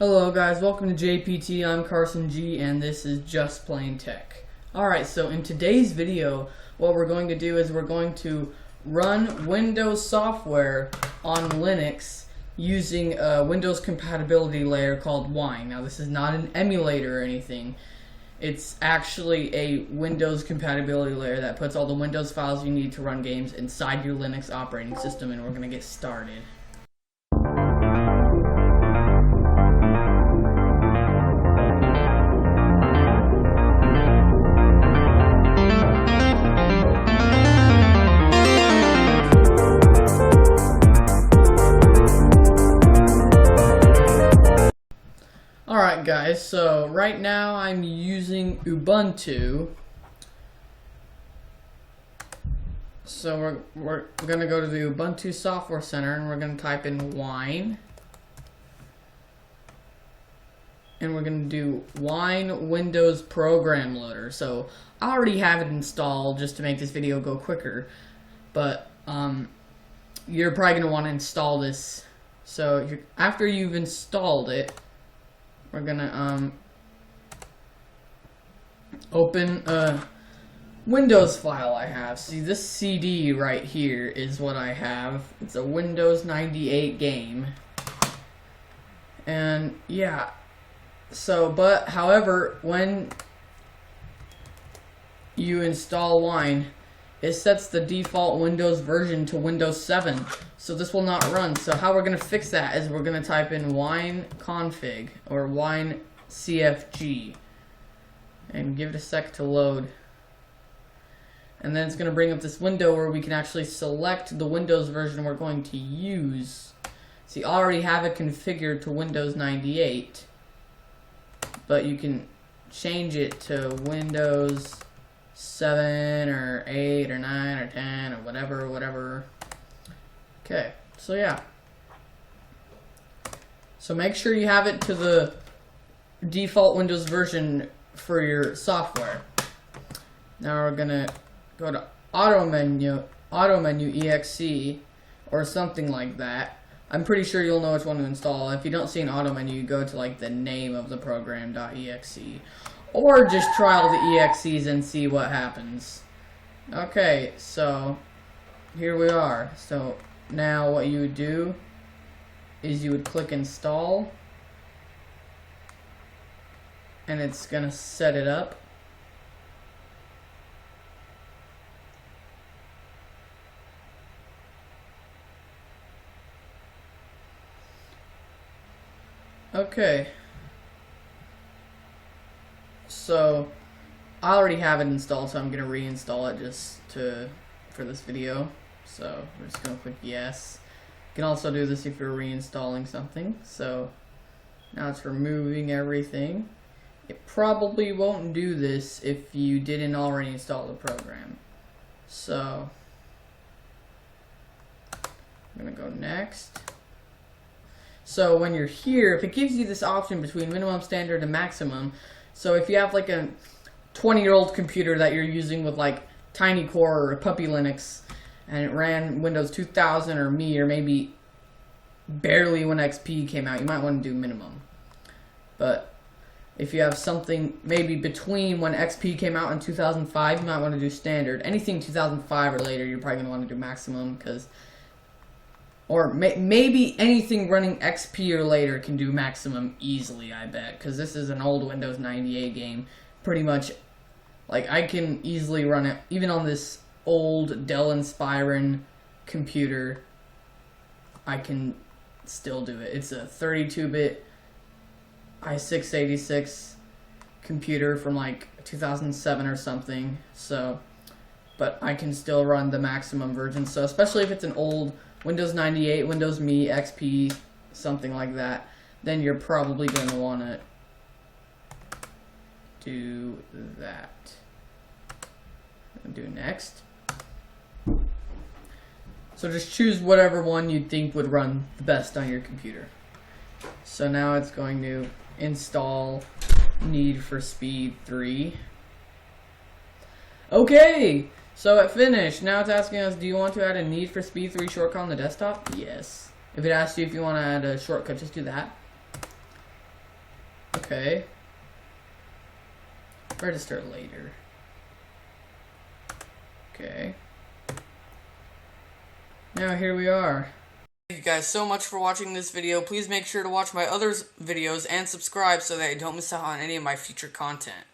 Hello guys, welcome to JPT. I'm Carson G and this is Just Plain Tech. Alright, so in today's video, what we're going to do is we're going to run Windows software on Linux using a Windows compatibility layer called Wine. Now this is not an emulator or anything. It's actually a Windows compatibility layer that puts all the Windows files you need to run games inside your Linux operating system, and we're going to get started. Alright guys, so right now I'm using Ubuntu. So we're going to go to the Ubuntu Software Center and we're going to type in Wine. And we're going to do Wine Windows Program Loader. So I already have it installed just to make this video go quicker. But you're probably going to want to install this. So after you've installed it, we're gonna open a Windows file I have. See, this CD right here is what I have. It's a Windows 98 game. And yeah, so however, when you install Wine, it sets the default Windows version to Windows 7. So this will not run. So how we're going to fix that is we're going to type in wine config or wine cfg and give it a sec to load. And then it's going to bring up this window where we can actually select the Windows version we're going to use. See, I already have it configured to Windows 98, but you can change it to Windows 7 or 8 or 9 or 10 or whatever. Okay, so yeah. So make sure you have it to the default Windows version for your software. Now we're gonna go to auto menu exe or something like that. I'm pretty sure you'll know which one to install. If you don't see an auto menu, you go to like the name of the program.exe. Or just trial the exes and see what happens. Okay, so here we are. So now what you would do is you would click install, and it's gonna set it up. Okay. So I already have it installed, so I'm gonna reinstall it just for this video. So we're just gonna click yes. You can also do this if you're reinstalling something. So now it's removing everything. It probably won't do this if you didn't already install the program. So I'm gonna go next. So when you're here, if it gives you this option between minimum, standard, and maximum, so if you have like a 20-year-old computer that you're using with like Tiny Core or Puppy Linux, and it ran Windows 2000 or Me, or maybe barely when XP came out, you might want to do minimum. But if you have something maybe between when XP came out in 2005, you might want to do standard. Anything 2005 or later, you're probably going to want to do maximum, because or maybe anything running XP or later can do maximum easily, I bet. Because this is an old Windows 98 game. Pretty much, like, I can easily run it. Even on this old Dell Inspiron computer, I can still do it. It's a 32-bit i6-86 computer from, like, 2007 or something. So, but I can still run the maximum version. So, especially if it's an old Windows 98, Windows Me, XP, something like that, then you're probably going to want to do that. Do next. So just choose whatever one you'd think would run the best on your computer. So now it's going to install Need for Speed 3. Okay! So it finished. Now it's asking us, do you want to add a Need for Speed 3 shortcut on the desktop? Yes. If it asks you if you want to add a shortcut, just do that. Okay. Register later. Okay. Now here we are. Thank you guys so much for watching this video. Please make sure to watch my other videos and subscribe so that you don't miss out on any of my future content.